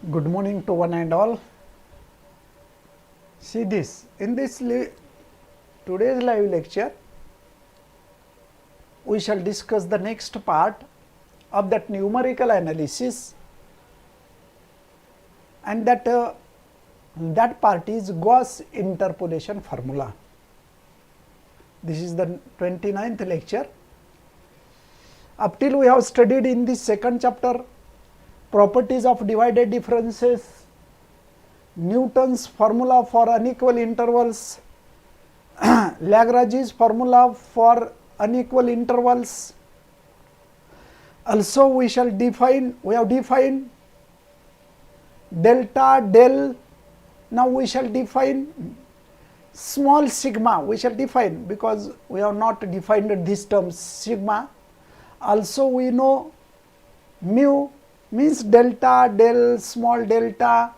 Good morning to one and all. See this, in this today's live lecture, we shall discuss the next part of that numerical analysis, and that part is Gauss interpolation formula. This is the 29th lecture. Up till we have studied in this second chapter properties of divided differences, Newton's formula for unequal intervals, Lagrange's formula for unequal intervals. Also we have defined delta, del. Now we shall define small sigma, we shall define because we have not defined this term sigma. Also we know mu means delta, del, small delta,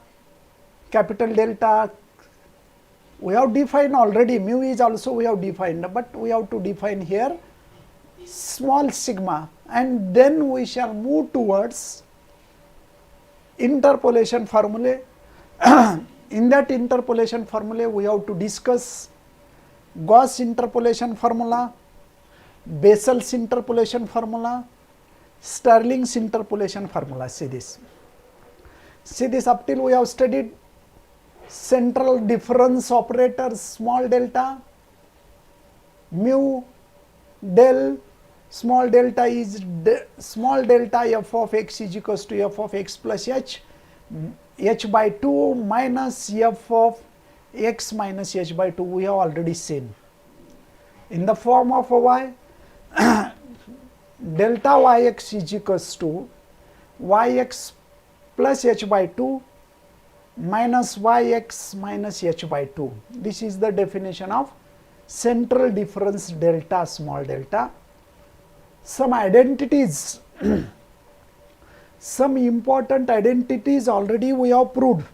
capital delta. We have defined already, mu is also we have defined, but we have to define here small sigma, and then we shall move towards interpolation formula. In that interpolation formula we have to discuss Gauss interpolation formula, Bessel's interpolation formula, Stirling's interpolation formula. See this, up till we have studied central difference operators, small delta, mu, del. Small delta is small delta f of x is equals to f of x plus h by 2 minus f of x minus h by 2. We have already seen in the form of y. Delta yx is equals to yx plus h by 2 minus yx minus h by 2. This is the definition of central difference delta, small delta. Some identities, some important identities already we have proved.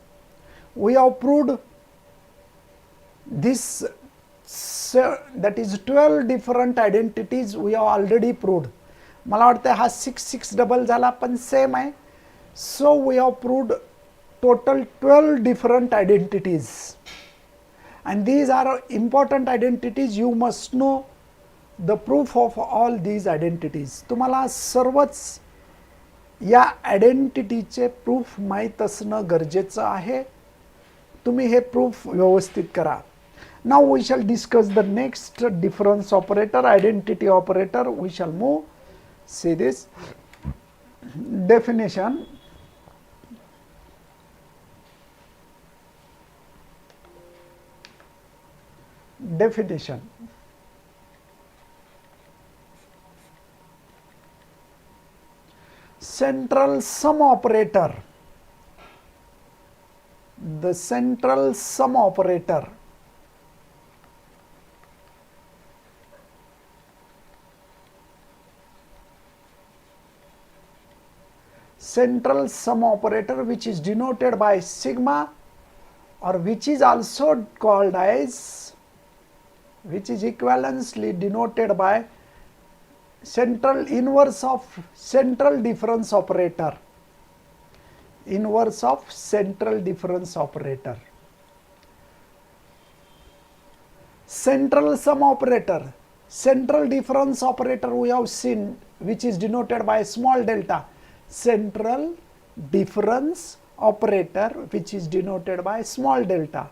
We have proved this, that is 12 different identities we have already proved. मला वाटतं हा 6 double झाला पण same आहे. So we have proved total 12 different identities, and these are important identities. You must know the proof of all these identities. तुम्हाला सर्वच या आयडेंटिटीचे proof माहीत असणं गरजेचं आहे. तुम्ही हे प्रूफ व्यवस्थित करा. Now we shall discuss the next difference operator, identity operator. We shall move. See this definition. Central sum operator. The central sum operator which is denoted by sigma, or which is also called as, which is equivalently denoted by central inverse of central difference operator. Inverse of central difference operator. Central sum operator, central difference operator we have seen, which is denoted by small delta. Central difference operator which is denoted by small delta.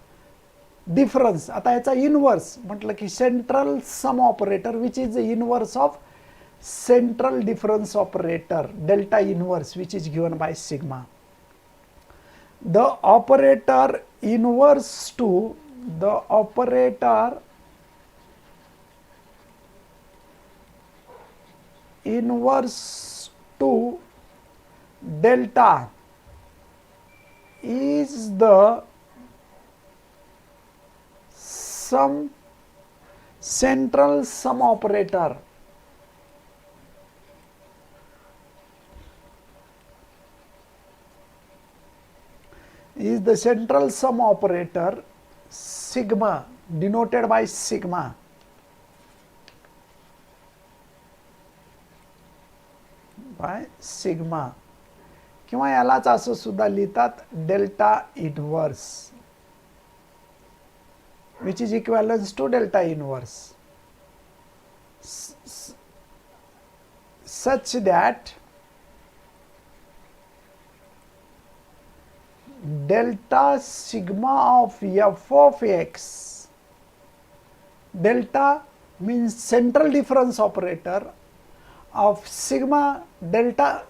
Difference, आता याचा inverse म्हटलं की central sum operator which is the inverse of central difference operator, delta inverse, which is given by sigma. The operator inverse to delta is the central sum operator. Is the central sum operator sigma, denoted by sigma. किंवा यालाच असं सुद्धा लिहितात delta inverse, which is equivalent to delta inverse, such that delta sigma of f of x, delta means central difference operator of sigma, delta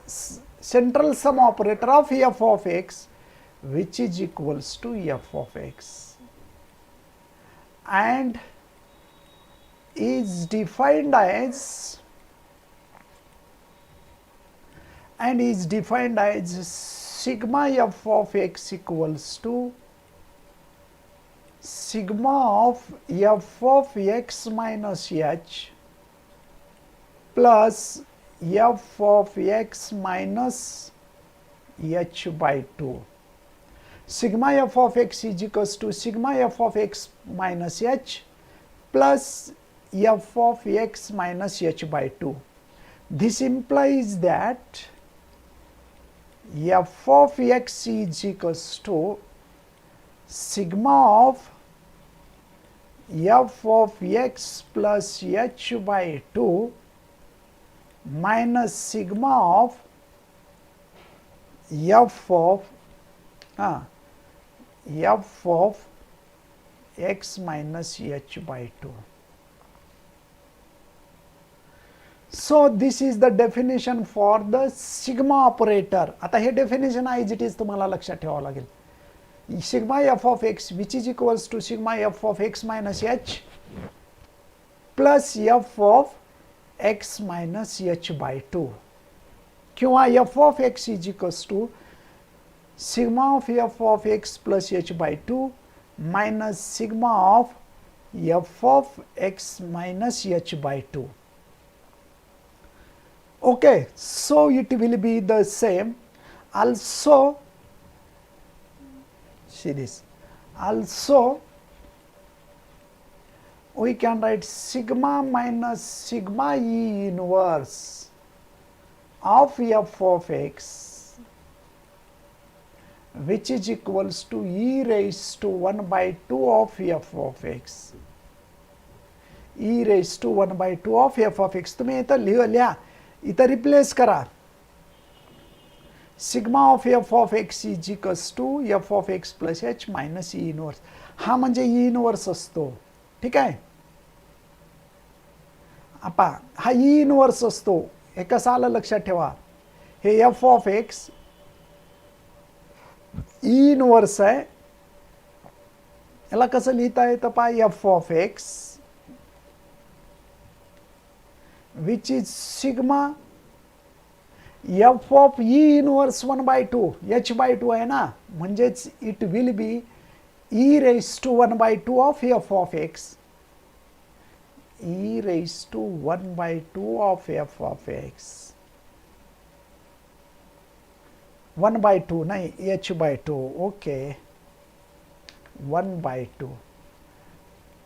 central sum operator of f of x, which is equals to f of x, and is defined as sigma f of x equals to sigma of f of x minus h plus f of x minus h by 2. Sigma f of x is equals to sigma f of x minus h plus f of x minus h by 2. This implies that f of x is equals to sigma of f of x plus h by 2 minus sigma of f of x minus h by 2. So this is the definition for the sigma operator. आता हे definition as it is तुम्हाला लक्षात ठेवावं लागेल. Sigma f of x, which is equals to sigma f of x minus h plus f of x minus h by 2, किंवा f of x is equals to sigma of f of x plus h by 2 minus sigma of f of x minus h by 2. Okay, so it will be the same. Also, see this, also we can write sigma minus sigma E inverse of f of x, which is equals to e raised to 1 by 2 of f of x. e raised to 1 by 2 of f of x. तुम्ही इथं लिहा, इथं replace करा. Sigma of f of x is equals to f of x plus h minus e inverse. हा म्हणजे e inverse असतो, ठीक आहे. आपा हा e inverse असतो. हे कसं आलं लक्षात ठेवा. हे f of x e inverse आहे. याला कसं लिहिता येतं पहा, f of x which is sigma f of e inverse 1 by 2, h by 2 आहे ना, म्हणजेच it will be e raised to 1 by 2 of f of x, e raised to 1 by 2 of f of x, 1 by 2 नाही, h by 2, okay, 1 by 2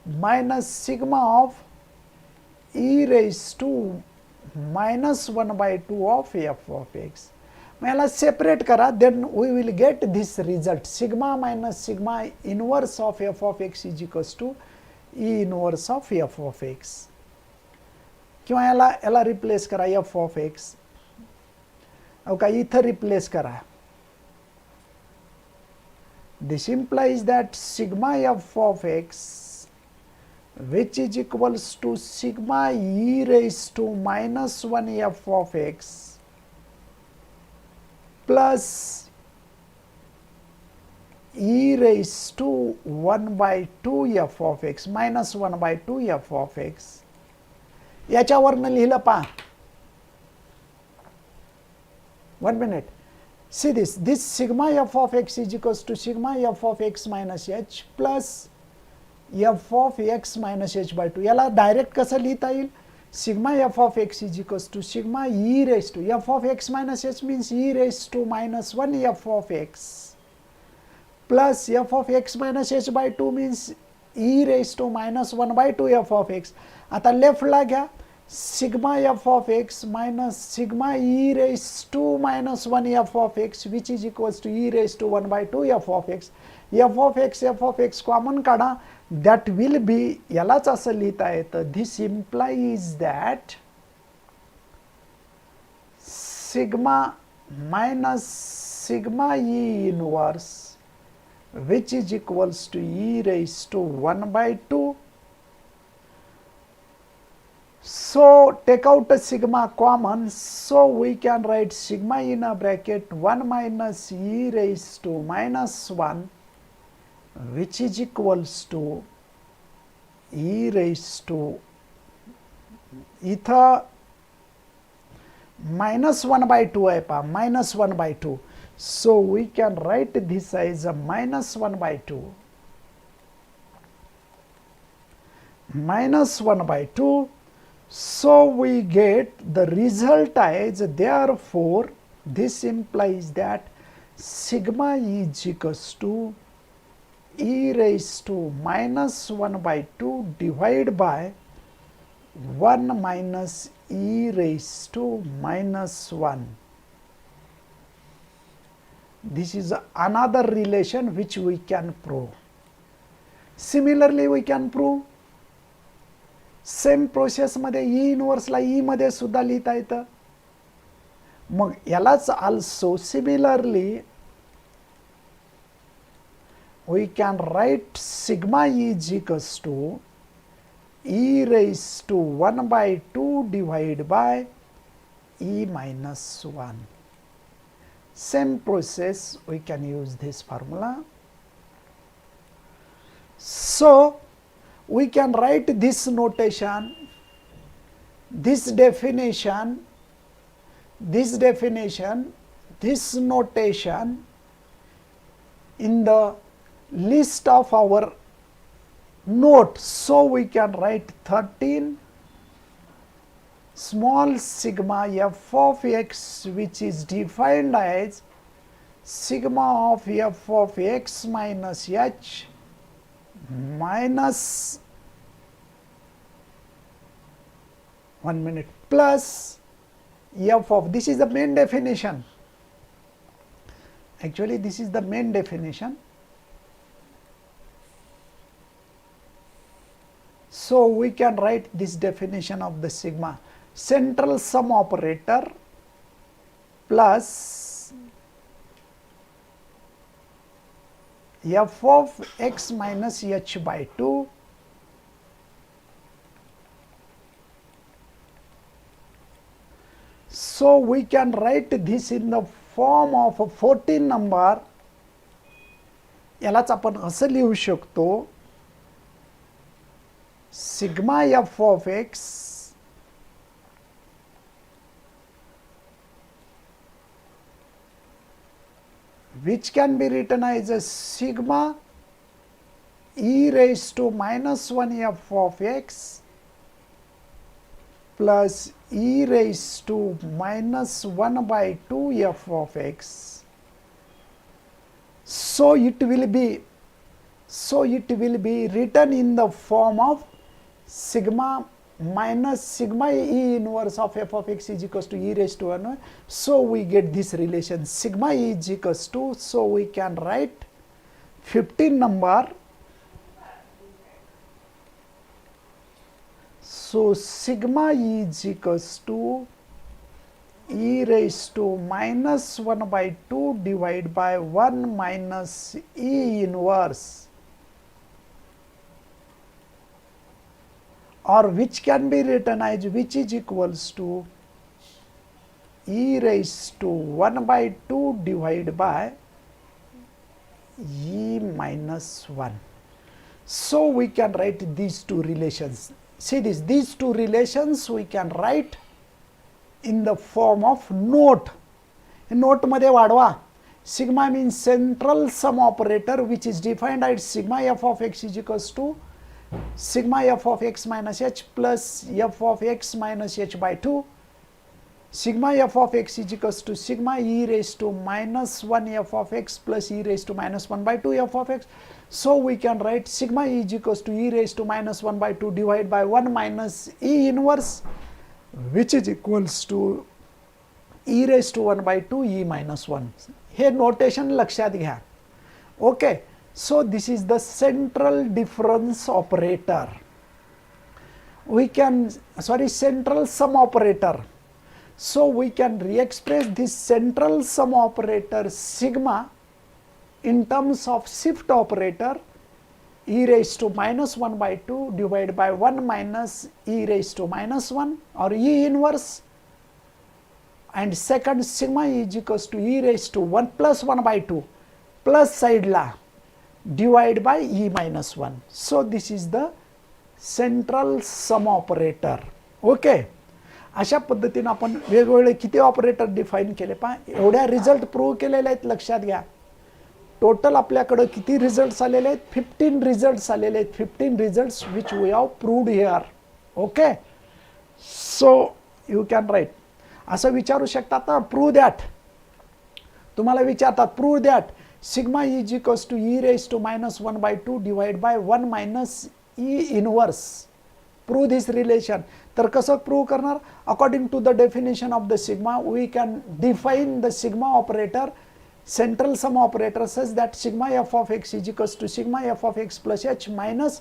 minus sigma of e raised to minus 1 by 2 of f of x. मग याला separate करा, then we will get this result. Sigma minus sigma inverse of f of x is equals to e inverse of f of x. किंवा याला replace करा f of x. Okay, इथं replace करा. This implies that sigma f of x, which is equals to sigma e raised to minus 1 f of x plus e raised to 1 by 2 f of x minus 1 by 2 f of x. याच्यावरनं लिहिलं पहा. 1 minute. See this. This sigma f of x is equals to sigma f of x minus h plus f of x minus h by 2. याला direct कसं लिहिता येईल. Sigma f of x is equals to sigma e raised to f of x minus h means e raised to minus 1 f of x plus f of x minus h by 2 means e raised to minus 1 by 2 f of x. आता लेफ्टला घ्या. sigma f of x minus sigma e raised to minus 1 f of x, which is equals to e raised to 1 by 2 f of x. f of x common काढा, that will be, यालाच असं लिहिता येतं, this implies that sigma minus sigma e inverse, which is equals to e raised to 1 by 2. So take out a sigma common, so we can write sigma in a bracket 1 minus e raised to minus 1, which is equals to e raised to, इथं minus 1 by 2 आहे पहा, minus 1 by 2. So we can write this as a minus 1 by 2. Minus 1 by 2. So we get the result as, therefore this implies that sigma is equals to e raised to minus 1 by 2 divided by 1 minus e raised to minus 1. This is another relation which we can prove. Similarly we can prove same process मध्ये ई इनवर्सला ई मध्ये सुद्धा लिहिता येतं. मग यालाच also similarly we can write sigma e is equals to e raised to 1 by 2 divided by e minus 1. Same process, we can use this formula. So we can write this notation, this definition, this notation in the list of our note. So we can write 13 small sigma f of x, which is defined as sigma of f of x minus h minus 1 minute plus f of, this is the main definition. Actually this is the main definition. So we can write this definition of the sigma, central sum operator plus f of x minus h by 2 so we can write this in the form of a 14 number. यालाच आपण असं लिहू शकतो, sigma f of x which can be written as a sigma e raised to minus 1 f of x plus e raised to minus 1 by 2 f of x. So it will be written in the form of sigma minus sigma e inverse of f of x is equals to e raised to 1. So we get this relation sigma e is equals to, so we can write 15 number. So sigma e is equals to e raised to minus 1 by 2 divided by 1 minus e inverse, or which can be written as, which is equals to e raised to 1 by 2 divided by e minus 1. So we can write these two relations. See this, these two relations we can write in the form of note. Note मध्ये वाढवा. Sigma means central sum operator, which is defined as sigma f of x is equals to sigma f of x minus h plus f of x minus h by 2. Sigma f of x is equals to sigma e raised to minus 1 f of x plus e raised to minus 1 by 2 f of x. So we can write sigma e is equals to e raised to minus 1 by 2 divided by 1 minus e inverse which is equals to e raised to 1 by 2 e minus 1. Hey notation लक्षात घ्या. Okay, so this is the central difference operator. We can, central sum operator. So we can re-express this central sum operator sigma in terms of shift operator e raised to minus 1 by 2 divided by 1 minus e raised to minus 1 or e inverse, and second sigma is equals to e raised to 1 plus 1 by 2 plus side la divided by e minus 1. So this is the central sum operator. Okay, अशा पद्धतीने आपण वेगवेगळे किती operator define केले पहा. एवढ्या result prove केलेले आहेत, लक्षात घ्या. टोटल आपल्याकडे किती रिझल्ट्स आलेले आहेत? 15 रिझल्ट्स आलेले आहेत. 15 results which we have proved here. Okay, so you can write. असं विचारू शकतात ना, प्रूव्ह दॅट. तुम्हाला विचारतात prove that sigma is equals to e raise to minus 1 by 2 divide by 1 minus E inverse. Prove this relation. तर कसं prove करणार? According to the definition of the sigma we can define the sigma operator, central sum operator such that sigma f of x is equals to sigma f of x plus h minus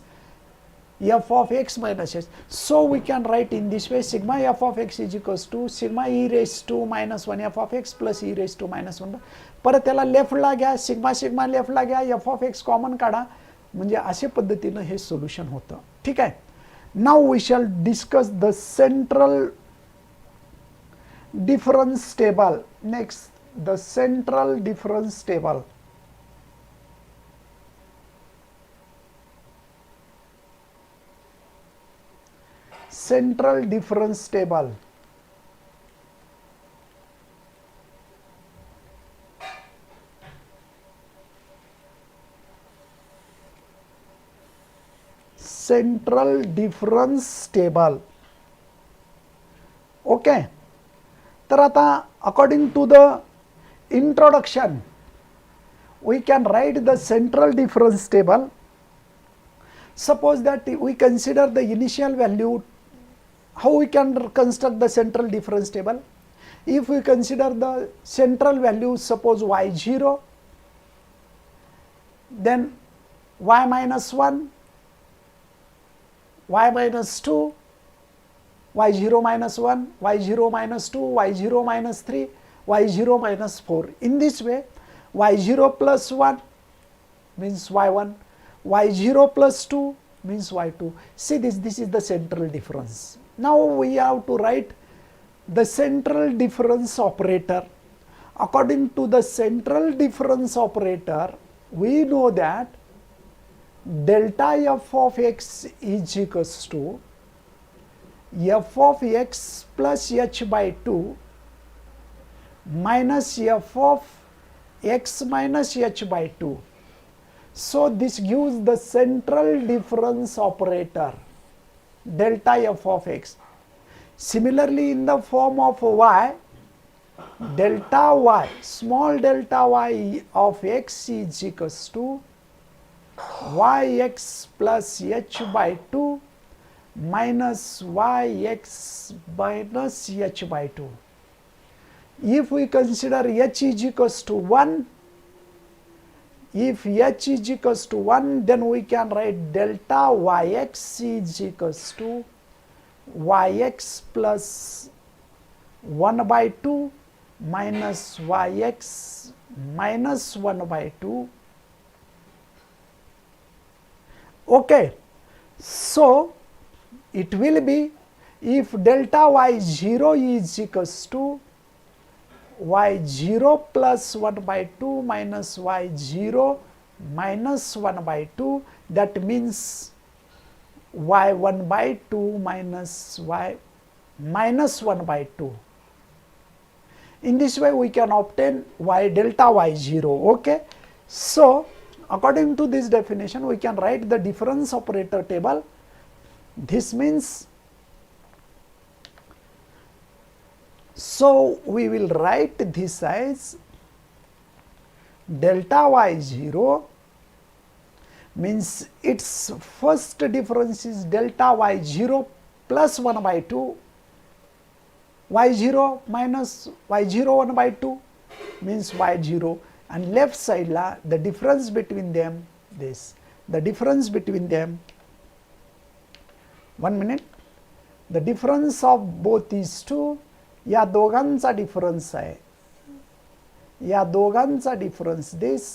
f of x minus h. So we can write in this way sigma f of x is equals to sigma e raise to minus 1 f of x plus e raise to minus 1. परत त्याला लेफ्टला घ्या, sigma sigma लेफ्टला घ्या, F of x common काढा. म्हणजे अशा पद्धतीने हे solution होतं. ठीक आहे. Now we shall discuss the central difference table. Next, the central difference table. Central difference table. Central difference table. Okay, तर आता according to the introduction we can write the central difference table. Suppose that we consider the initial value. How we can construct the central difference table? If we consider the central value, suppose y0, then y minus 1, y minus 2, y0 minus 1, y0 minus 2, y0 minus 3, y0 minus 4. In this way, y0 plus 1 means y1, y0 plus 2 means y2. See this is the central difference. Now we have to write the central difference operator. According to the central difference operator, we know that delta f of x is equals to f of x plus h by 2 minus f of x minus h by 2. So this gives the central difference operator, delta f of x. Similarly, in the form of y, delta y, small delta y of x is equals to yx plus h by 2 minus yx minus h by 2. If we consider h is equals to 1, if h is equals to 1, then we can write delta yx is equals to yx plus 1 by 2 minus yx minus 1 by 2. Okay, so it will be if delta y0 is equals to y0 plus 1 by 2 minus y0 minus 1 by 2, that means y1 by 2 minus y minus 1 by 2. In this way we can obtain y delta y0. Okay, so according to this definition, we can write the difference operator table. This means, so we will write this as delta y0 means its first difference is delta y0 plus 1 by 2 y0 minus y0 1 by 2 means y0, and left side la the difference between them, this, the difference between them, 1 minute, the difference of both these two, या दोघांचा difference आहे, या दोघांचा difference this,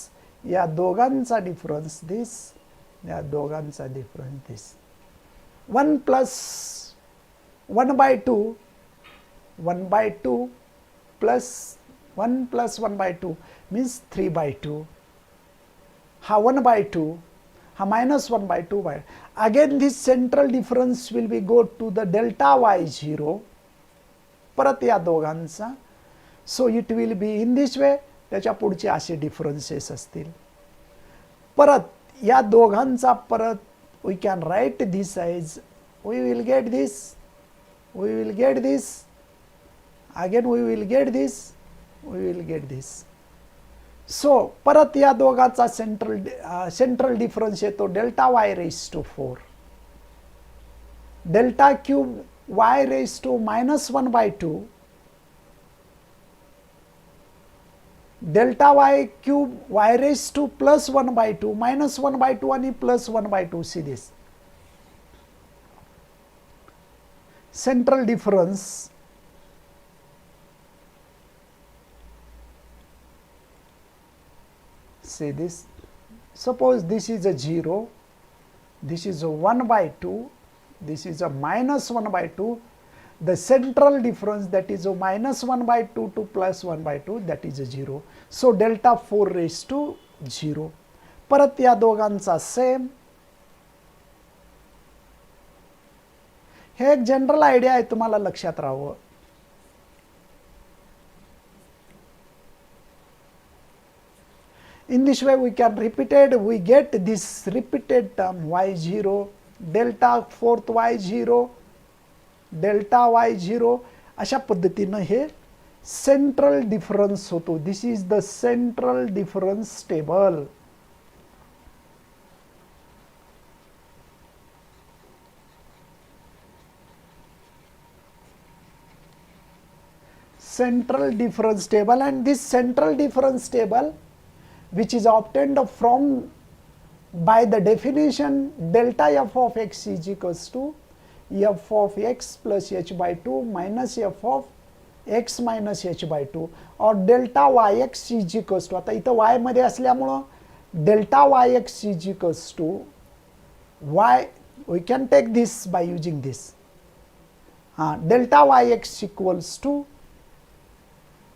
या दोघांचा difference this, या दोघांचा difference this, 1 plus 1 by 2, 1 by 2 plus 1 plus 1 by 2 means 3 by 2, हा 1 by 2, हा minus 1 by 2 by, again this central difference will be go to the delta y0, परत या दोघांचा, so it will be in this way, त्याच्या पुढचे असे differences असतील. परत या दोघांचा परत we can write this as, we will get this, we will get this, again we will get this, we will get this. So परत या दोघांचा सेंट्रल डिफरन्स येतो delta y raise to 4, delta cube y raised to minus 1 by 2, delta y cube y raised to plus 1 by 2, minus 1 by 2 and plus 1 by 2. See this central difference, see this, suppose this is a 0, this is a 1 by 2, this is a minus 1 by 2, the central difference that is a minus 1 by 2 to plus 1 by 2, that is a 0. So delta 4 raised to 0. परत या दोघांचा same, हे एक general idea आहे, तुम्हाला लक्षात राहावं. In this way we can repeat it, we get this repeated term y0, delta 4th y0, delta y0, अशा पद्धतीनं हे सेंट्रल डिफरन्स होतो. This is the central difference table. Central difference table, and this central difference table which is obtained from by the definition delta f of x is equals to f of x plus h by 2 minus f of x minus h by 2, or delta yx is equals to, आता इथं y मध्ये असल्यामुळं delta yx is equals to y, we can take this by using this, delta yx equals to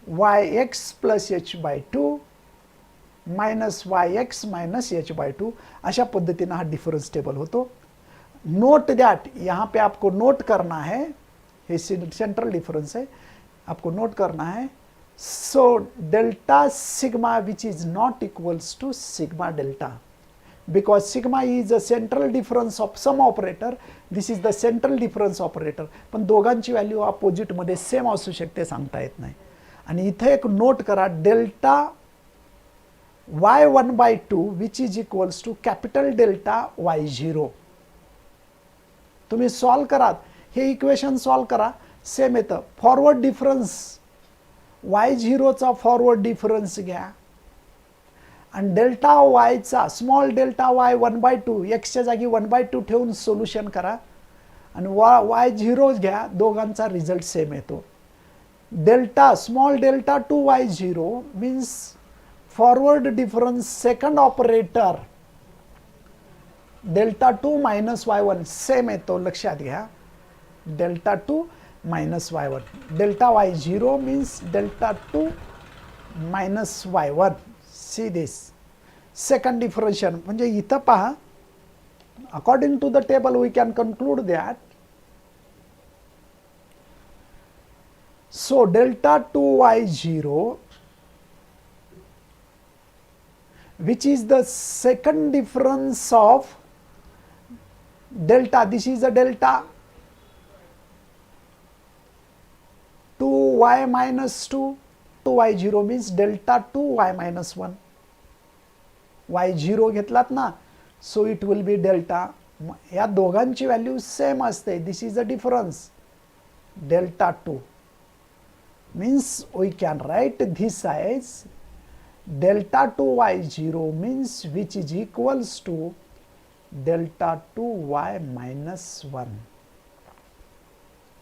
yx plus h by 2 minus yx minus h by 2, अशा पद्धतीने हा difference table होतो. Note that, यहाँ पे आपको note करना है, ये सेंट्रल डिफरेंस है, आपको नोट करना है. So delta sigma which is not equals to sigma delta, because sigma is a central difference of sum operator, this is the central difference operator. पण दोघांची व्हॅल्यू अपोजिट मध्ये सेम असू शकते, सांगता येत नाही. आणि इथे एक नोट करा, delta y1 by 2 which is equals to capital delta y0. तुम्ही सॉल्व करा, हे इक्वेशन सॉल्व करा, सेम येतं. फॉरवर्ड डिफरन्स y0 चा फॉरवर्ड डिफरन्स घ्या, आणि डेल्टा y चा small delta y 1 by 2, x च्या जागी 1 by 2 ठेवून सोल्युशन करा, आणि y0 घ्या, दोघांचा रिझल्ट सेम येतो. Delta small delta 2 y0 means forward difference second operator delta 2 minus y1 same येतो, लक्षात घ्या. Delta 2 minus y1, delta y0 means delta 2 minus y1. See this second differentiation, म्हणजे इथं पहा, according to the table we can conclude that, so delta 2 y0 which is the second difference of delta, this is a delta 2y minus 2 to y0 means delta 2y minus 1, y0 घेतलात ना, so it will be delta, या दोघांची value same असते, this is the difference delta 2. means we can write this as delta 2y0 means which is equals to delta 2y minus 1.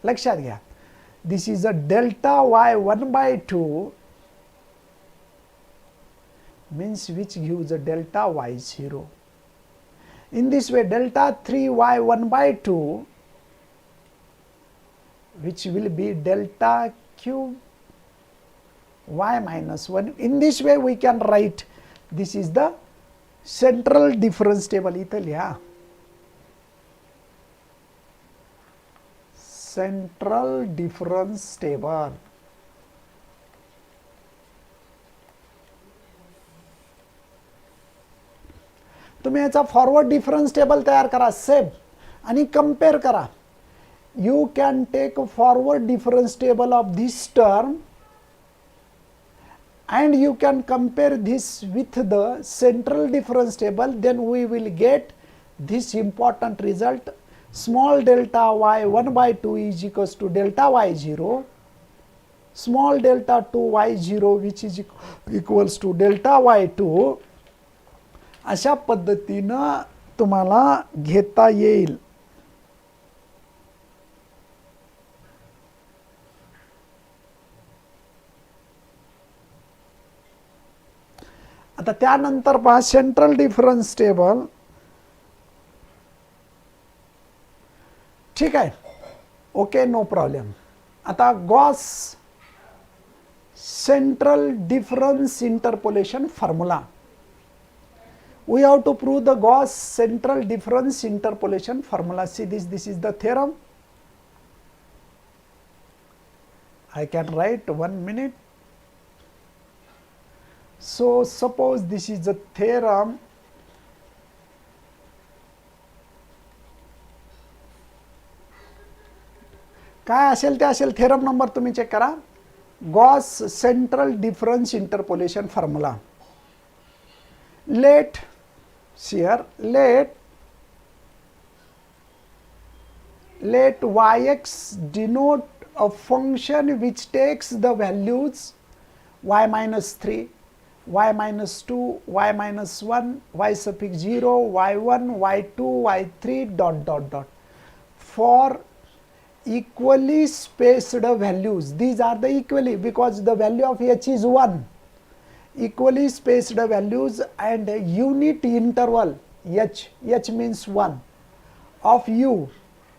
लक्षात घ्या, this is a delta y 1 by 2 means which gives a delta y0. In this way, delta 3y 1 by 2 which will be delta cube y minus 1. In this way we can write, this is the central difference table. इथं लिहा central difference table. तुम्ही याचा forward difference table तयार करा same आणि compare करा. You can take forward difference table of this term and you can compare this with the central difference table, then we will get this important result. Small delta y 1 by 2 is equals to delta y0, small delta 2 y0 which is equals to delta y2. अशा पद्धतीनं तुम्हाला घेता येईल. आता त्यानंतर पहा central difference table. ठीक आहे, ओके, नो प्रॉब्लेम. आता Gauss central difference interpolation formula. We have to prove the Gauss central difference interpolation formula. See this is the theorem. I can write 1 minute. So suppose this is the theorem. काय असेल ते असेल, theorem number तुम्ही check करा. Gauss central difference interpolation formula. Let yx denote a function which takes the values y minus 3, y minus 2, y minus 1, y suffix 0, y1, y2, y3 dot dot dot for equally spaced values. These are the equally, because the value of h is 1. Equally spaced values and unit interval h means 1 of u,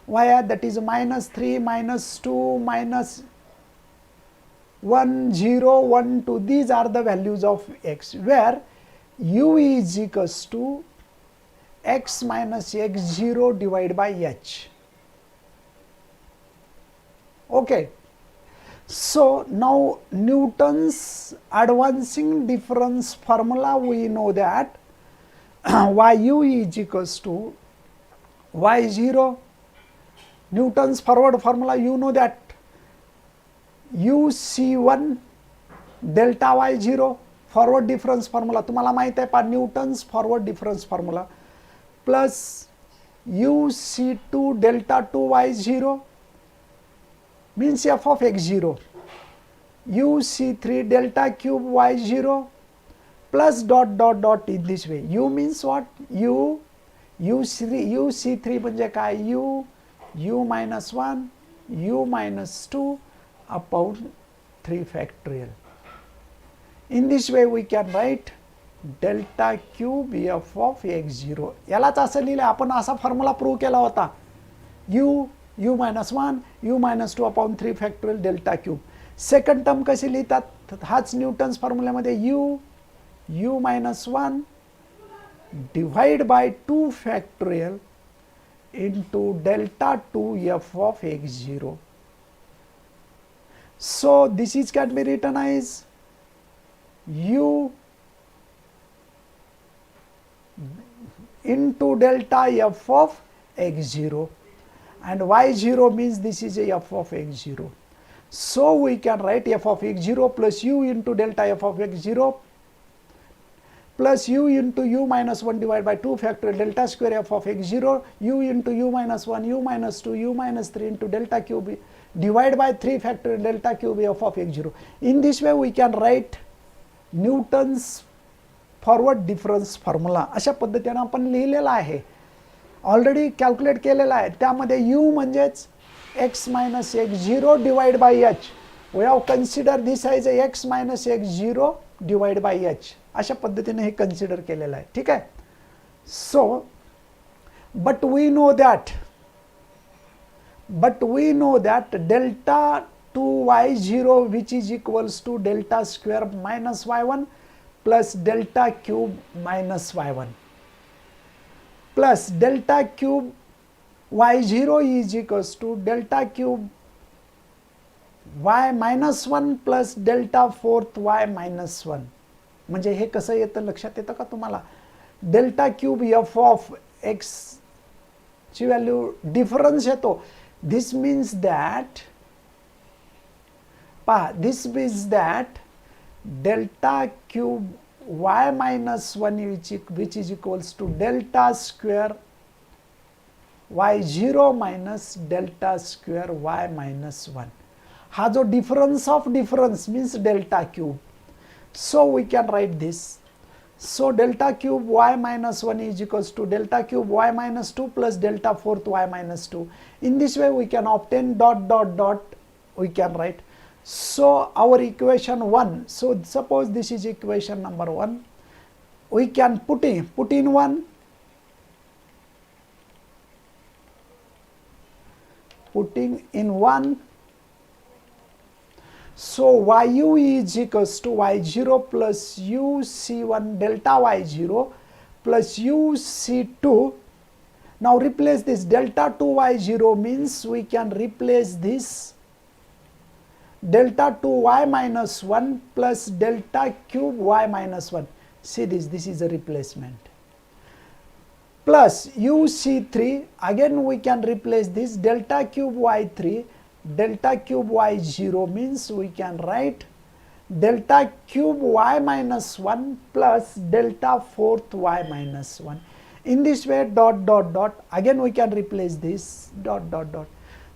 where that is minus 3, minus 2, minus 1, 0, 1, 2. These are the values of x, where u is equals to x minus x0 divided by h. Okay. So now Newton's advancing difference formula, we know that yu is equals to y0. Newton's forward formula, you know that uc1 delta y0 forward difference formula तुम्हाला माहित आहे पा. Newton's forward difference formula plus uc2 delta 2 y0 means f of x0, uc3 delta cube y0 plus dot dot dot in this way. U means what? uc3 म्हणजे काय? u minus 1, u minus 2 upon 3 factorial. In this way we can write delta cube f of x0. यालाच असं लिहिलं आपण, असा formula prove केला होता. u minus 1, u minus 2 upon 3 factorial delta cube. Second term कशी लिहितात? हाच Newton's फॉर्म्युल्यामध्ये u minus 1 divide by 2 factorial into delta 2 f of x0. So this is can be written as u into delta f of x0, and y0 means this is a f of x0. So we can write f of x0 plus u into delta f of x0 plus u into u minus 1 divided by 2 factorial delta square f of x0, u into u minus 1, u minus 2, u minus 3 into delta cube divide by 3 factorial delta cube f of x0. In this way we can write Newton's forward difference formula अशा पद्धतीने आपण लिहिलेला आहे, already calculate केलेला आहे. त्यामध्ये u म्हणजेच x minus x0 divide by h. We have consider this as x minus x0 divide by h. अशा पद्धतीने हे कन्सिडर केलेलं आहे. ठीक आहे. So but we know that delta 2y0 which is equals to delta square minus y1 plus delta cube minus y1 plus delta cube y0 is equals to delta cube y minus 1 plus delta fourth y minus 1. म्हणजे हे कसं येतं लक्षात येतं का तुम्हाला? Delta cube f of x ची value difference येतो. This means that delta cube y minus 1 which is equals to delta square y0 minus delta square y minus 1. हा जो difference of difference means delta cube. So we can write this. So delta cube y minus 1 is equals to delta cube y minus 2 plus delta fourth y minus 2. In this way we can obtain dot dot dot, we can write. So our equation 1, so suppose this is equation number 1, we can put in 1, putting in 1, so yu is equals to y0 plus uc1 delta y0 plus uc2. Now replace this delta 2y0 means we can replace this delta 2y minus 1 plus delta cube y minus 1. See this is a replacement. Plus uc3, again we can replace this delta cube y3, delta cube y0 means we can write delta cube y minus 1 plus delta fourth y minus 1. In this way dot dot dot, again we can replace this dot dot dot.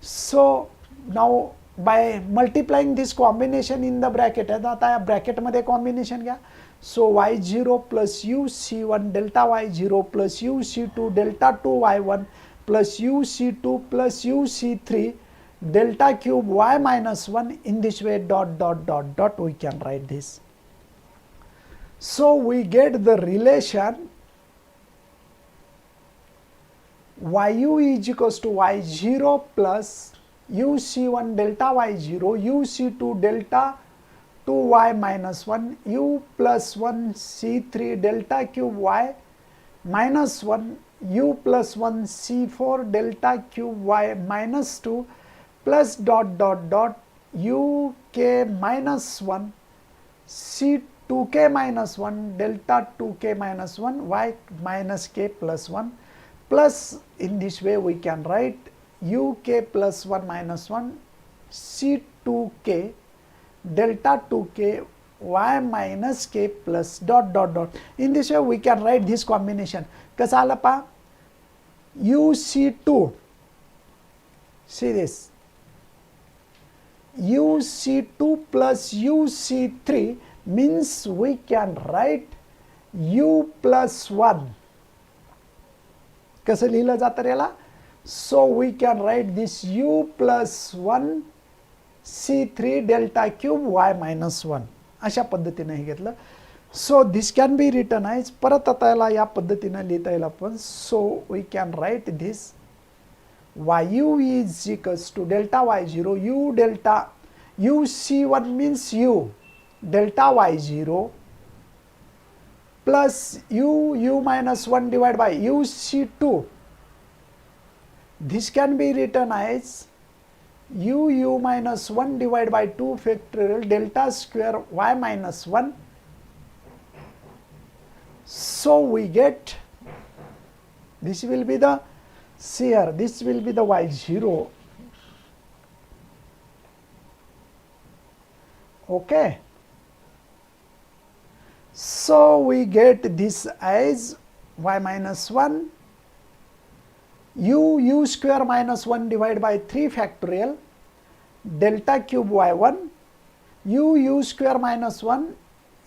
So now by multiplying this combination in the bracket, आता या bracket मध्ये combination घ्या. सो y0 plus uc1 delta y0 plus uc2 delta 2y1 plus uc2 plus uc3 delta cube y minus 1. In this way dot dot dot dot we can write this. So we get the relation yu is equals to y0 plus uc1 delta y0 uc2 delta 2y minus 1 u plus 1 c3 delta cube y minus 1 u plus 1 c4 delta cube y minus 2 plus dot dot dot uk minus 1 c2k minus 1 delta 2k minus 1 y minus k plus 1 plus, in this way we can write uk plus 1 minus 1 c2k delta 2k y minus k plus dot dot dot. In this way we can write this combination. कसं आलं पहा? uc2, see this, uc2 plus uc3 means we can write u plus 1. कसं लिहिलं जातं याला? So we can write this u plus 1 c3 delta cube y minus 1. अशा पद्धतीने हे घेतलं. So this can be written as, परत आता याला या पद्धतीने लिहिता येईल आपण. So we can write this yu is equals to delta y0 u delta uc1 means u delta y0 plus u minus 1 divided by uc2. This can be written as u minus 1 divided by 2 factorial delta square y minus 1. So we get, this will be the, see here, this will be the y0. Okay. So we get this as y minus 1 u square minus 1 divided by 3 factorial delta cube y1, u square minus 1,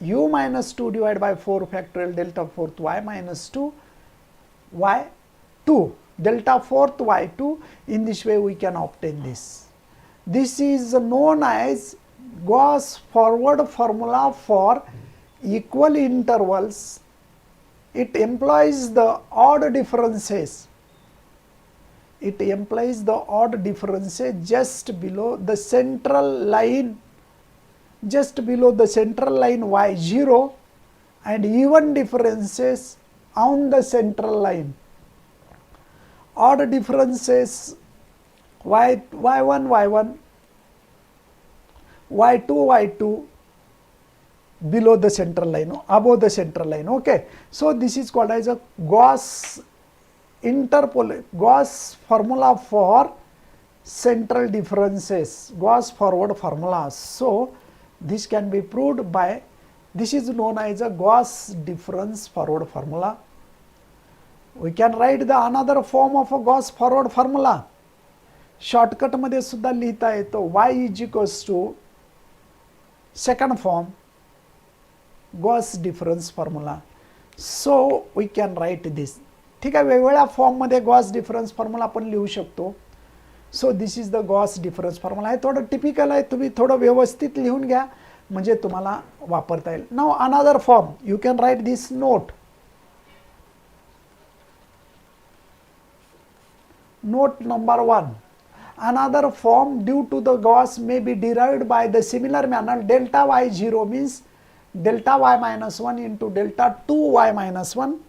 u minus 2 divided by 4 factorial delta fourth y minus 2 y2 delta fourth y2. In this way we can obtain this. This is known as Gauss forward formula for equal intervals. It implies the odd differences. It implies the odd differences just below the central line, y0, and even differences on the central line. Odd differences y1, y1, y2, y2 below the central line, above the central line. Okay, so this is called as a Gauss formula for central differences, Gauss forward formula. So this can be proved by, this is known as a Gauss difference forward formula. We can write the another form of a Gauss forward formula. Shortcut मध्ये सुद्धा लिहिता येतो, y is equals to second form Gauss difference formula. So we can write this. ठीक आहे, वेगवेगळ्या form मध्ये Gauss difference formula आपण लिहू शकतो. So this is the Gauss difference formula. हे थोडं टिपिकल आहे, तुम्ही थोडं व्यवस्थित लिहून घ्या म्हणजे तुम्हाला वापरता येईल. Now another form you can write this note. Note number 1. Another form due to the Gauss may be derived by the similar manner. Delta y0 means delta y minus 1 into delta 2y minus 1.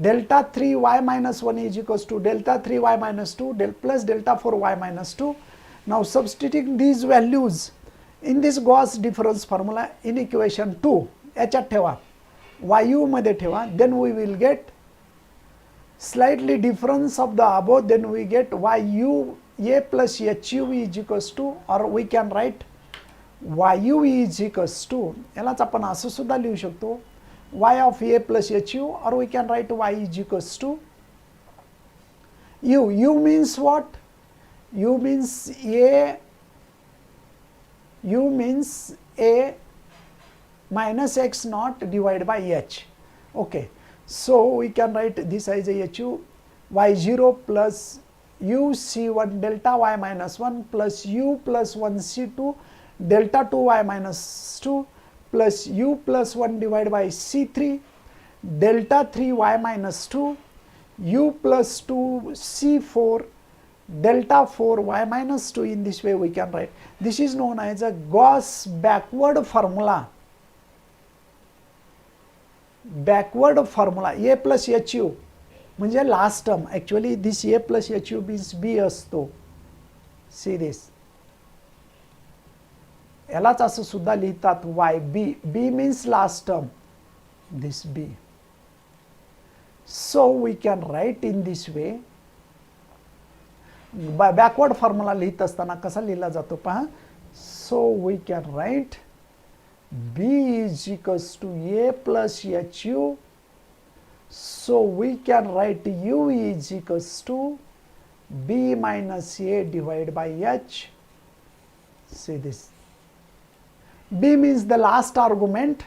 Delta 3y minus 1 is equals to delta 3y minus 2 plus delta 4y minus 2. Now substituting these values in this Gauss difference formula in equation 2, याच्यात ठेवा, yu मध्ये ठेवा, then we will get slightly difference of the above, then we get yu a plus hu is equals to, or we can write yu is equals to, यालाच आपण असं सुद्धा लिहू शकतो, y of a plus hu, or we can write y is equals to u. U means what? U means a minus x naught divided by h. Okay, so we can write this as a hu, y0 plus u c1 delta y minus 1 plus u plus 1 c2 delta 2y minus 2 plus u plus 1 divided by c3 delta 3y minus 2 u plus 2 c4 delta 4y minus 2. In this way we can write. This is known as a Gauss backward formula. Backward formula a plus hu म्हणजे last term. Actually this a plus hu means b असतो. See this, यालाच असं सुद्धा लिहितात y b. b means last term, this b. So we can write in this way. Backward formula लिहित असताना कसा लिहिला जातो पहा. So we can write b is equals to a plus hu. So we can write u is equals to b minus a divided by h. See this. B means the last argument,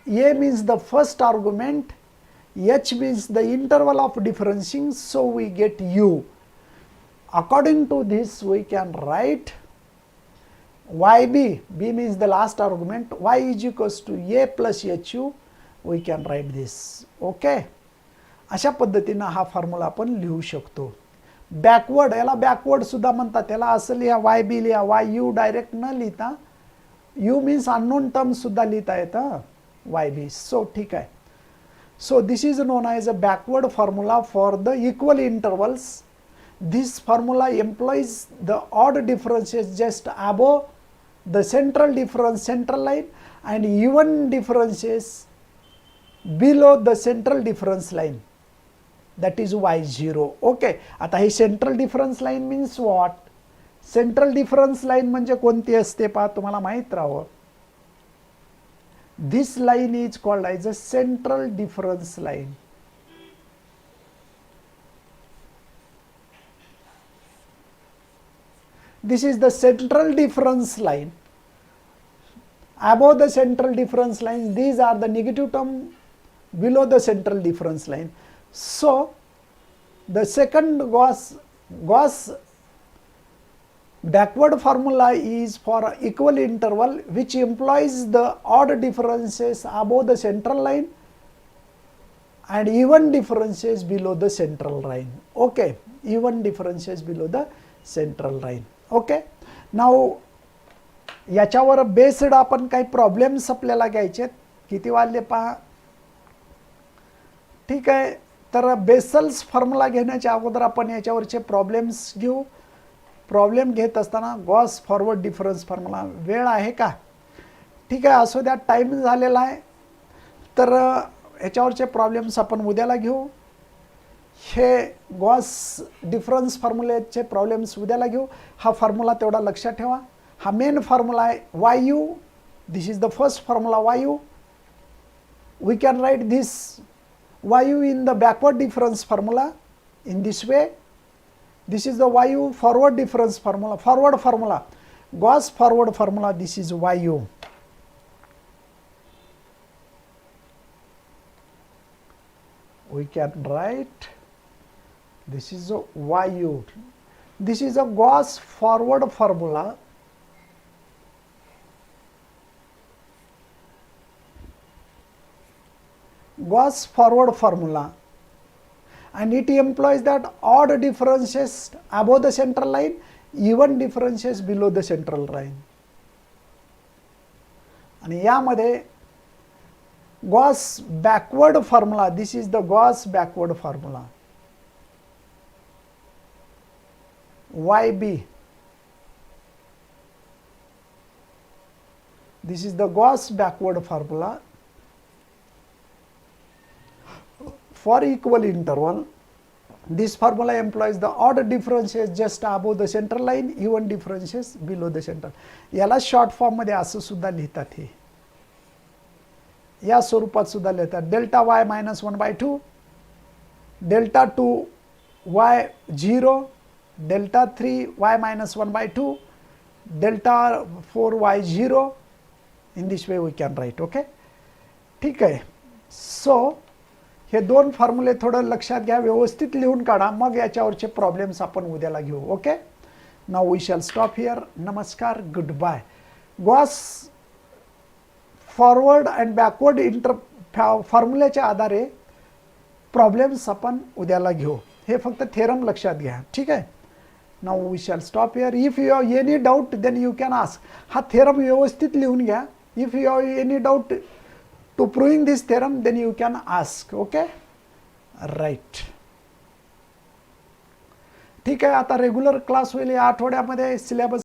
a means the first argument, h means the interval of differencing, so we get u. According to this we can write yb, b means the last argument, y is equals to a plus hu. We can write this. Okay, अशा पद्धतीने हा formula आपण लिहू शकतो. Backward, याला backward सुद्धा म्हणतात. त्याला असं लिहा yb लिहा, yu डायरेक्ट न लिहिता u means unknown term सुद्धा लिहिता येतं yb. सो ठीक आहे. So this is known as a backward formula for the equal intervals. This formula employs the odd differences just above the central line and even differences below the central difference line, that is y0. Okay, आता हे central difference line means what? Central difference line म्हणजे कोणती असते पहा, तुम्हाला माहित राहावं. This line is called as a central difference line. this is the central difference line. Above the central difference line, these are the negative term below the central difference line. So the second Gauss backward formula is for equal interval, which employs the odd differences above the central line and even differences below the central line. Okay, even differences below the central line. Okay, now याच्यावर based आपण काही problems आपल्याला घ्यायचे. किती वाजले पहा. ठीक आहे, तर बेसल्स फॉर्म्युला घेण्याच्या अगोदर आपण याच्यावरचे प्रॉब्लेम्स घेऊ. प्रॉब्लेम घेत असताना गॉस फॉरवर्ड डिफरन्स फॉर्म्युला. वेळ आहे का? ठीक आहे, असू द्या, टाईम झालेला आहे. तर याच्यावरचे प्रॉब्लेम्स आपण उद्याला घेऊ. हे गॉस डिफरन्स फॉर्म्युलेचे प्रॉब्लेम्स उद्याला घेऊ. हा फॉर्म्युला तेवढा लक्षात ठेवा. हा मेन फॉर्म्युला आहे YU. This is the first formula YU. We can write this YU in the backward difference formula in this way. This is the YU forward difference formula, forward formula, Gauss forward formula. This is YU. We can write this is a YU. This is a Gauss forward formula. Gauss forward formula, and it employs that odd differences above the central line, even differences below the central line. आणि यामध्ये Gauss backward formula, this is the Gauss backward formula, YB. This is the Gauss backward formula for equal interval. This formula employs the odd differences just above the central line, even differences below the central. याला short form मध्ये असं सुद्धा लिहितात. हे या स्वरूपात सुद्धा लिहितात. Delta y minus 1/2, delta 2y 0, delta 3y minus 1/2, delta 4y 0. In this way we can write. Okay, ठीक आहे. सो हे दोन फॉर्म्युले थोडं लक्षात घ्या, व्यवस्थित लिहून काढा, मग याच्यावरचे प्रॉब्लेम्स आपण उद्याला घेऊ. Okay, now we shall stop here. नमस्कार, goodbye. Gauss forward and backward फॉर्म्युल्याच्या आधारे प्रॉब्लेम्स आपण उद्याला घेऊ. हे फक्त थेरम लक्षात घ्या. ठीक आहे. Now we shall stop here. If you have any doubt then you can ask. हा थेरम व्यवस्थित लिहून घ्या. If you have any doubt to proving this theorem, then you can ask. Okay, right. ठीक आहे. आता रेग्युलर क्लास होईल या आठवड्यामध्ये. सिलेबस